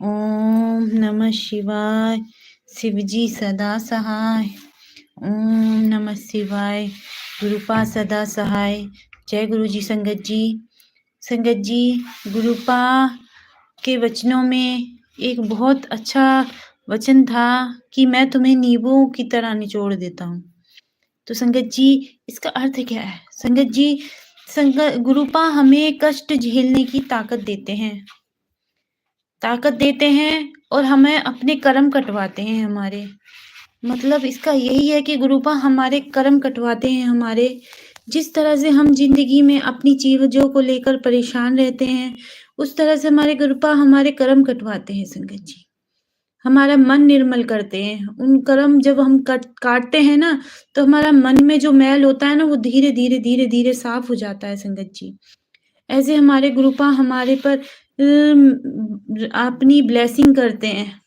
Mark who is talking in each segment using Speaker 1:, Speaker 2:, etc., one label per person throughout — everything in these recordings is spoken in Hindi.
Speaker 1: ओम नमः शिवाय। शिवजी सदा सहाय। ओम नमः शिवाय। गुरुपा सदा सहाय। जय गुरु जी। संगत जी, संगत जी, गुरुपा के वचनों में एक बहुत अच्छा वचन था कि मैं तुम्हें नींबू की तरह निचोड़ देता हूँ। तो संगत जी, इसका अर्थ क्या है? संगत जी, गुरुपा हमें कष्ट झेलने की ताकत देते हैं और हमें अपने कर्म कटवाते हैं हमारे। मतलब इसका यही है कि गुरुपा हमारे कर्म कटवाते हैं हमारे। जिस तरह से हम जिंदगी में अपनी चीज़ों को लेकर परेशान रहते हैं, उस तरह से हमारे गुरुपा हमारे कर्म कटवाते हैं संगत जी। हमारा मन निर्मल करते हैं। उन कर्म जब हम काटते हैं ना, तो हमारा मन में जो मैल होता है ना, वो धीरे-धीरे साफ हो जाता है संगत जी। ऐसे हमारे गुरुपा हमारे पर अपनी ब्लेसिंग करते हैं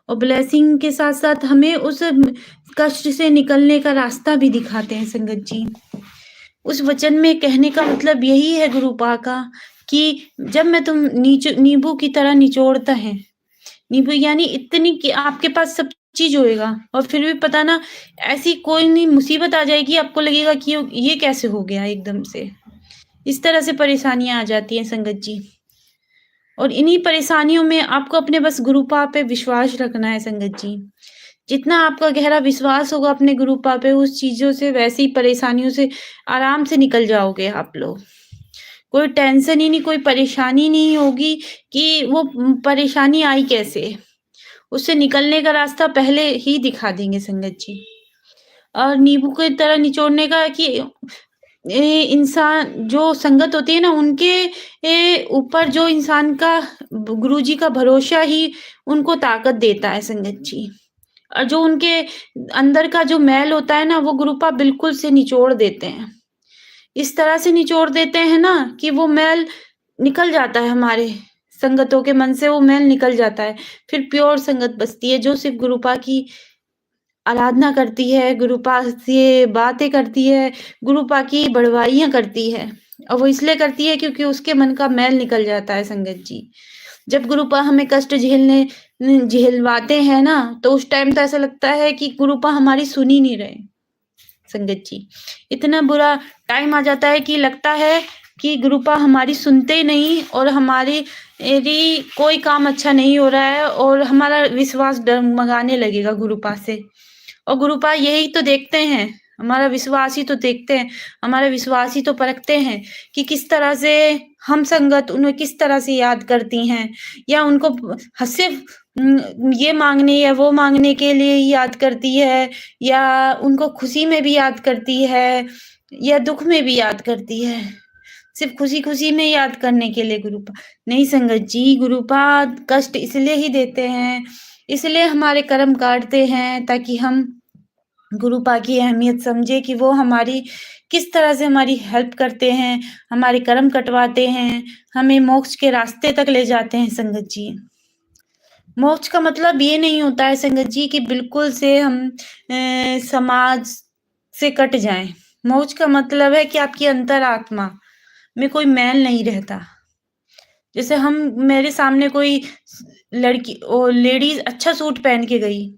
Speaker 1: और ब्लेसिंग के साथ-साथ हमें उस कष्ट से निकलने का रास्ता भी दिखाते हैं संगत जी। उस वचन में कहने का मतलब यही है गुरुपा का कि जब मैं तुम नींबू की तरह निचोड़ता है, नींबू यानी इतनी कि आपके पास सब चीज़ होएगा और फिर भी पता ना ऐसी कोई नहीं मुसीबत आ जाएगी, आपको लगेगा कि ये कैसे हो गया एकदम से। इस तरह से परेशानियाँ आ जाती हैं संगत जी। और इन्हीं परेशानियों में आपको अपने बस गुरुपा पे विश्वास रखना है संगत जी। जितना आपका गहरा विश्वास होगा अपने गुरुपा पे, उस चीज़ों से वैसी परेशानियों से आराम से निकल जाओगे आप लोग। कोई टेंशन ही नहीं, कोई परेशानी नहीं होगी कि वो परेशानी आई कैसे? उससे निकलने का रास्ता पहले ही दिखा देंगे संगत जी। और नींबू की तरह निचोड़ने का कि इंसान जो संगत होती है ना, उनके ऊपर जो इंसान का गुरुजी का भरोसा ही उनको ताकत देता है संगत जी। और जो उनके अंदर का जो मैल होता है ना, वो गुरुपा बिल्कुल से निचोड़ देते हैं। इस तरह से निचोड़ देते हैं ना कि वो मैल निकल जाता है हमारे संगतों के मन से, वो मैल निकल जाता है। फिर प्योर संगत बचती है जो सिर्फ़ गुरुपा की आराधना करती है, गुरुपा से बातें करती है, गुरुपा की बड़वाइयाँ करती है। और वो इसलिए करती है क्योंकि उसके मन का मैल निकल जाता है संगत जी। जब गुरुपा हमें कष्ट झेलवाते हैं ना, तो उस टाइम तो ऐसा लगता है कि गुरुपा हमारी सुन ही नहीं रहे संगत जी। इतना बुरा टाइम आ जाता है कि लगता है कि गुरुपा हमारी सुनते ही नहीं और हमारी यदि कोई काम अच्छा नहीं हो रहा है और हमारा विश्वास डगमगाने लगेगा गुरुपा से। और गुरुपा यही तो देखते हैं, हमारा विश्वास ही तो देखते हैं, हमारा विश्वास ही तो परखते हैं कि किस तरह से हम संगत उन्हें किस तरह से याद करती हैं या उनको सिर्फ़ ये माँगने या वो माँगने के लिए ही याद करती है या उनको खुशी में भी याद करती है या दुःख में भी याद करती है। सिर्फ़ खुशी-खुशी में याद करने के लिए गुरुपा नहीं संगत जी, गुरुपा कष्ट इसलिए ही देते हैं, इसलिए हमारे कर्म काटते हैं ताकि हम गुरुपा की अहमियत समझें कि वो हमारी किस तरह से हमारी हेल्प करते हैं, हमारे कर्म कटवाते हैं, हमें मोक्ष के रास्ते तक ले जाते हैं संगत जी। मोक्ष का मतलब ये नहीं होता है संगत जी कि बिल्कुल से हम समाज से कट जाएँ। मोक्ष का मतलब है कि आपकी अंतरात्मा में कोई मैल नहीं रहता। जैसे हम मेरे सामने कोई लड़की लेडीज़ अच्छा सूट पहन के गई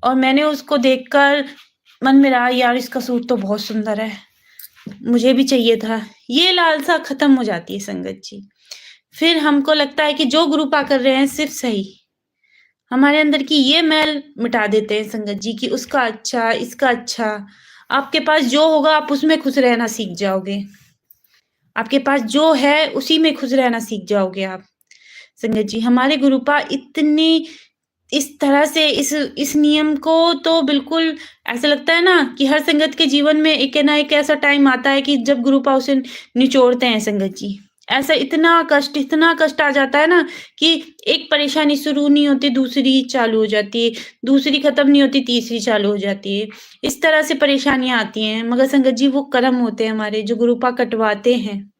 Speaker 1: और मैंने उसको देखकर मन में रहा यार इसका सूट तो बहुत सुंदर है, मुझे भी चाहिए था। ये लालसा खत्म हो जाती है संगत जी। फिर हमको लगता है कि जो गुरुपा कर रहे हैं सिर्फ़ सही। हमारे अंदर की ये मैल मिटा देते हैं संगत जी कि उसका अच्छा, इसका अच्छा। आपके पास जो होगा आप उसमें खुश रहना सीख जाओगे। आपके पास जो है उसी में खुश रहना सीख जाओगे आप। संगत जी, हमारे गुरुपा इतनी इस तरह से इस नियम को तो बिल्कुल ऐसा लगता है ना कि हर संगत के जीवन में एक ना एक ऐसा टाइम आता है कि जब गुरुपा उसे निचोड़ते हैं संगत जी। ऐसा इतना कष्ट आ जाता है ना कि एक परेशानी शुरू नहीं होती, दूसरी चालू हो जाती है, दूसरी खत्म नहीं होती, तीसरी चालू हो जाती है। इस तरह से परेशानियाँ आती हैं, मगर संगत जी वो कर्म होते हैं हमारे जो गुरुपा कटवाते हैं।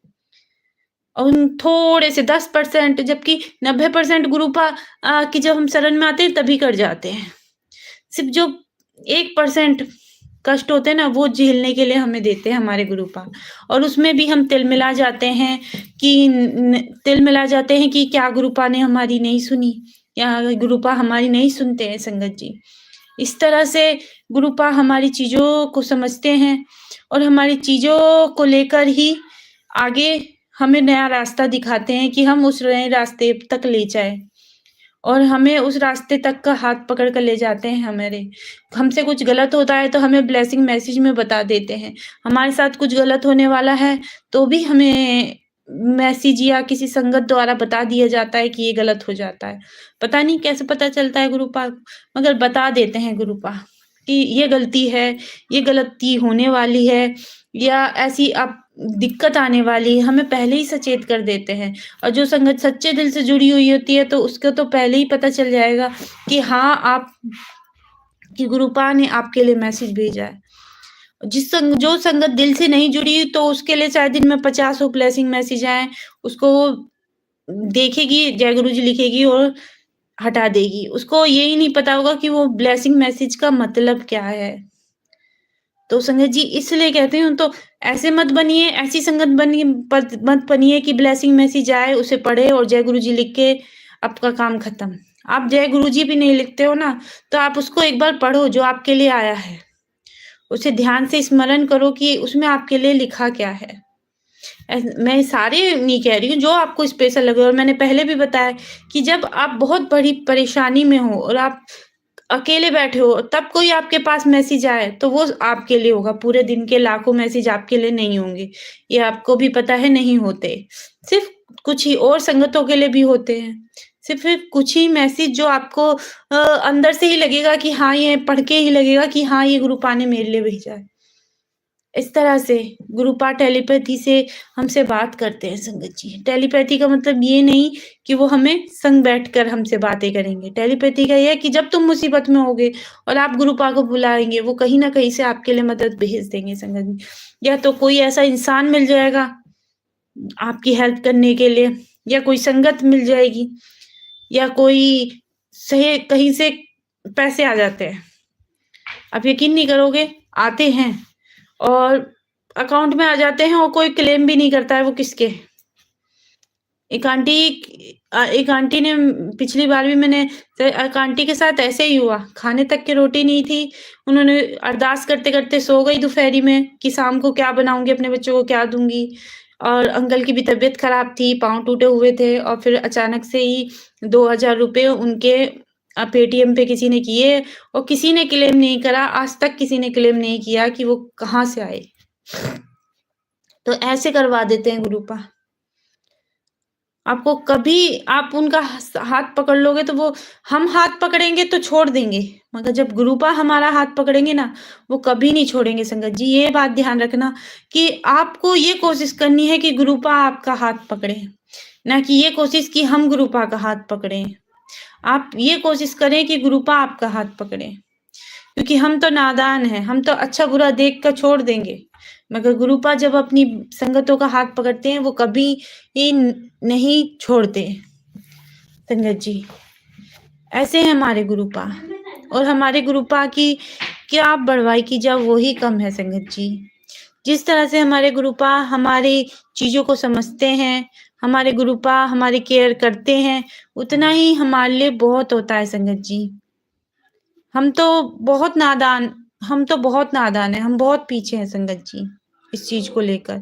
Speaker 1: और थोड़े से 10% जबकि 90% गुरुपा कि जब हम शरण में आते हैं तभी कट जाते हैं। सिर्फ़ जो 1% कष्ट होते हैं ना वो झेलने के लिए हमें देते हैं हमारे गुरुपा। और उसमें भी हम तिलमिला जाते हैं कि क्या गुरुपा ने हमारी नहीं सुनी? या गुरुपा हमारी नहीं सुनते हैं संगत जी। इस तरह से गुरुपा हमारी चीज़ों को समझते हैं और हमारी चीज़ों को लेकर ही आगे हमें नया रास्ता दिखाते हैं कि हम उस नए रास्ते तक ले जाएँ और हमें उस रास्ते तक का हाथ पकड़ कर ले जाते हैं हमारे। हमसे कुछ गलत होता है तो हमें ब्लेसिंग मैसेज में बता देते हैं। हमारे साथ कुछ गलत होने वाला है तो भी हमें मैसेज या किसी संगत द्वारा बता दिया जाता है कि ये गलत हो जाता है। पता नहीं कैसे पता चलता है गुरुपा, मगर बता देते हैं गुरुपा कि ये गलती है, ये गलती होने वाली है या ऐसी अब दिक्कत आने वाली है, हमें पहले ही सचेत कर देते हैं। और जो संगत सच्चे दिल से जुड़ी हुई होती है तो उसको तो पहले ही पता चल जाएगा कि हाँ, आप कि गुरुपा ने आपके लिए मैसेज भेजा है। जो संगत दिल से नहीं जुड़ी तो उसके लिए शायद दिन में 50 ब्लेसिंग मैसेज आएँ, उसको वो देखेगी, जय गुरु जी लिखेगी और हटा देगी। उसको यही नहीं पता होगा कि वो ब्लेसिंग मैसेज का मतलब क्या है। तो संगत जी इसलिए कहती हूँ तो ऐसे मत बनिए, ऐसी संगत बनिए मत बनिए कि ब्लेसिंग मैसेज आए, उसे पढ़े और जय गुरु जी लिख के आपका काम खत्म। आप जय गुरु जी भी नहीं लिखते हो ना, तो आप उसको एक बार पढ़ो जो आपके लिए आया है। उसे ध्यान से स्मरण करो कि उसमें आपके लिए लिखा क्या है। मैं सारे नहीं कह रही हूँ, जो आपको स्पेशल लगे और मैंने पहले भी बताया कि जब आप बहुत बड़ी परेशानी में हो और आप अकेले बैठे हो, तब कोई आपके पास मैसेज आए, तो वो आपके लिए होगा। पूरे दिन के लाखों मैसेज आपके लिए नहीं होंगे। ये आपको भी पता है नहीं होते। सिर्फ़ कुछ ही और संगतों के लिए भी होते हैं। सिर्फ़ कुछ ही मैसेज जो आपको अंदर से ही लगेगा कि हाँ, ये पढ़ के ही लगेगा कि हाँ, ये गुरुपा ने मेरे लिए भेजा है। इस तरह से गुरुपा टेलीपैथी से हमसे बात करते हैं संगत जी। टेलीपैथी का मतलब ये नहीं कि वो हमें संग बैठकर हमसे बातें करेंगे। टेलीपैथी का ये है कि जब तुम मुसीबत में होगे और आप गुरुपा को बुलाएँगे, वो कहीं न कहीं से आपके लिए मदद भेज देंगे संगत जी। या तो कोई ऐसा इंसान मिल जाएगा आपकी हेल्प करने के लिए या कोई संगत मिल जाएगी या कोई सही कहीं से पैसे आ जाते हैं। आप यकीन नहीं करोगे, आते हैं और अकाउंट में आ जाते हैं और कोई क्लेम भी नहीं करता है वो किसके। एक आंटी ने पिछली बार भी मैंने एक आंटी के साथ ऐसे ही हुआ, खाने तक की रोटी नहीं थी, उन्होंने अरदास करते-करते सो गई दोपहरी में कि शाम को क्या बनाऊँगी, अपने बच्चों को क्या दूँगी। और अंकल की भी तबीयत खराब थी, पाँव टूटे हुए थे और फिर अचानक से ही 2000 रुपए उनके पेटीएम पे किसी ने किए और किसी ने क्लेम नहीं करा, आज तक किसी ने क्लेम नहीं किया कि वो कहाँ से आए। तो ऐसे करवा देते हैं गुरुपा। आपको कभी आप उनका हाथ पकड़ लोगे तो वो हम हाथ पकड़ेंगे तो छोड़ देंगे, मगर जब गुरुपा हमारा हाथ पकड़ेंगे ना, वो कभी नहीं छोड़ेंगे संगत जी। ये बात ध्यान रखना कि आपको ये कोशिश करनी है कि गुरुपा आपका हाथ पकड़े, ना कि ये कोशिश कि हम गुरुपा का हाथ पकड़ें। आप ये कोशिश करें कि गुरुपा आपका हाथ पकड़े। क्योंकि हम तो नादान हैं, हम तो अच्छा-बुरा देख कर छोड़ देंगे, मगर गुरुपा जब अपनी संगतों का हाथ पकड़ते हैं, वो कभी ही नहीं छोड़ते, संगत जी। ऐसे हैं हमारे गुरुपा और हमारे गुरुपा की क्या बड़वाई की जाए वो ही कम है संगत जी। जिस तरह से हमारे गुरुपा हमारी चीज़ों को समझते हैं, हमारे गुरुपा हमारी केयर करते हैं, उतना ही हमारे लिए बहुत होता है संगत जी। हम तो हम तो बहुत नादान हैं, हम बहुत पीछे हैं संगत जी, इस चीज़ को लेकर।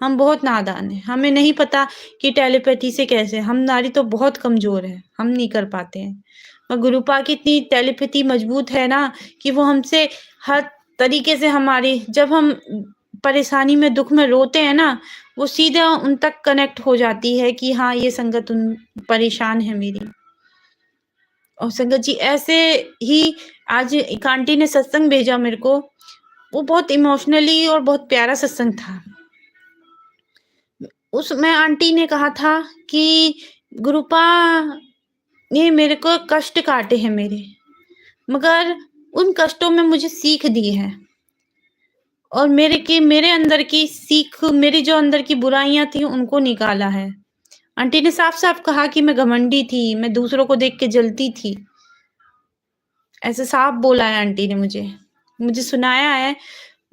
Speaker 1: हम बहुत नादान हैं, हमें नहीं पता कि टेलीपैथी से कैसे हमारी तो बहुत कमज़ोर है, हम नहीं कर पाते हैं। और गुरुपा की इतनी टेलीपैथी मज़बूत है ना कि वो हमसे हर तरीके से हमारी जब हम परेशानी में, दुःख में रोते हैं ना, वो सीधा उन तक कनेक्ट हो जाती है कि हाँ, ये संगत परेशान है मेरी। और संगत जी ऐसे ही आज एक आंटी ने सत्संग भेजा मेरे को, वो बहुत इमोशनली और बहुत प्यारा सत्संग था। उसमें आंटी ने कहा था कि गुरुपा ने मेरे को कष्ट काटे हैं मेरे, मगर उन कष्टों में मुझे सीख दी है और मेरे अंदर की सीख, मेरी जो अंदर की बुराइयाँ थी उनको निकाला है। आंटी ने साफ-साफ कहा कि मैं घमंडी थी, मैं दूसरों को देख के जलती थी। ऐसे साफ बोला है आंटी ने मुझे सुनाया है,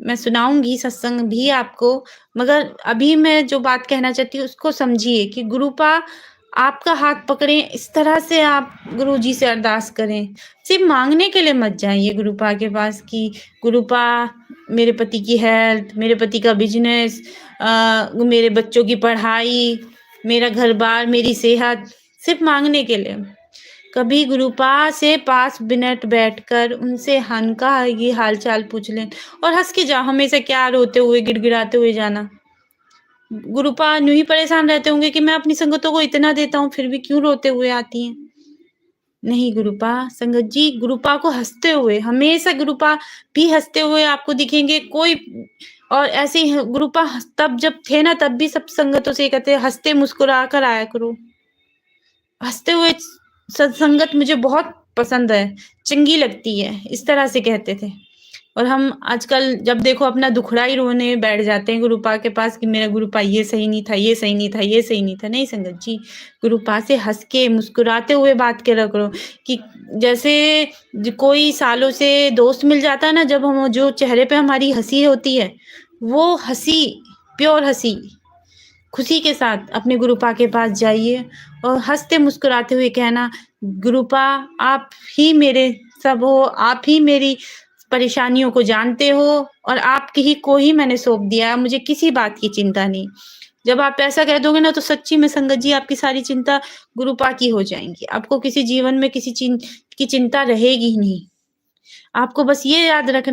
Speaker 1: मैं सुनाऊँगी सत्संग भी आपको, मगर अभी मैं जो बात कहना चाहती हूँ उसको समझिए कि गुरुपा आपका हाथ पकड़ें, इस तरह से आप गुरुजी से अरदास करें। सिर्फ़ माँगने के लिए मत जाइए गुरुपा के पास कि गुरुपा मेरे पति की हेल्थ, मेरे पति का बिज़नेस, मेरे बच्चों की पढ़ाई, मेरा घर-बार, मेरी सेहत, सिर्फ़ माँगने के लिए। कभी गुरुपा से 5 मिनट बैठकर उनसे उनका ये हाल-चाल पूछ लें और हँस के जाओ, हमेशा क्या रोते हुए, गिड़गिड़ाते हुए जाना। गुरुपा यूँ ही परेशान रहते होंगे कि मैं अपनी संगतों को इतना देता हूँ, फिर भी क्यों रोते हुए आती हैं? नहीं गुरुपा, संगत जी गुरुपा को हँसते हुए, हमेशा गुरुपा भी हँसते हुए आपको दिखेंगे। कोई और ऐसे ही गुरुपा तब जब थे ना, तब भी सब संगतों से ये कहते हँसते मुस्कुरा कर आया करो। हँसते हुए सत्संगत मुझे बहुत पसंद है, चंगी लगती है, इस तरह से कहते थे। और हम आजकल जब देखो अपना दुखड़ा ही रोने बैठ जाते हैं गुरुपा के पास कि मेरा गुरुपा ये सही नहीं था, ये सही नहीं था, ये सही नहीं था। नहीं संगत जी, गुरुपा से हँस के मुस्कुराते हुए बात करा करो कि जैसे कोई सालों से दोस्त मिल जाता है ना, जब हम जो चेहरे पे हमारी हँसी होती है, वो हँसी, प्योर हँसी, खुशी के साथ अपने गुरुपा के पास जाइए और हँसते मुस्कुराते हुए कहना, गुरुपा आप ही मेरे सब हो, आप ही मेरी परेशानियों को जानते हो और आपकी ही को ही मैंने सौंप दिया है, मुझे किसी बात की चिंता नहीं। जब आप ऐसा कह दोगे ना, तो सच्ची में संगत जी आपकी सारी चिंता गुरुपा की हो जाएँगी। आपको किसी जीवन में किसी की चिंता रहेगी ही नहीं। आपको बस ये याद रखना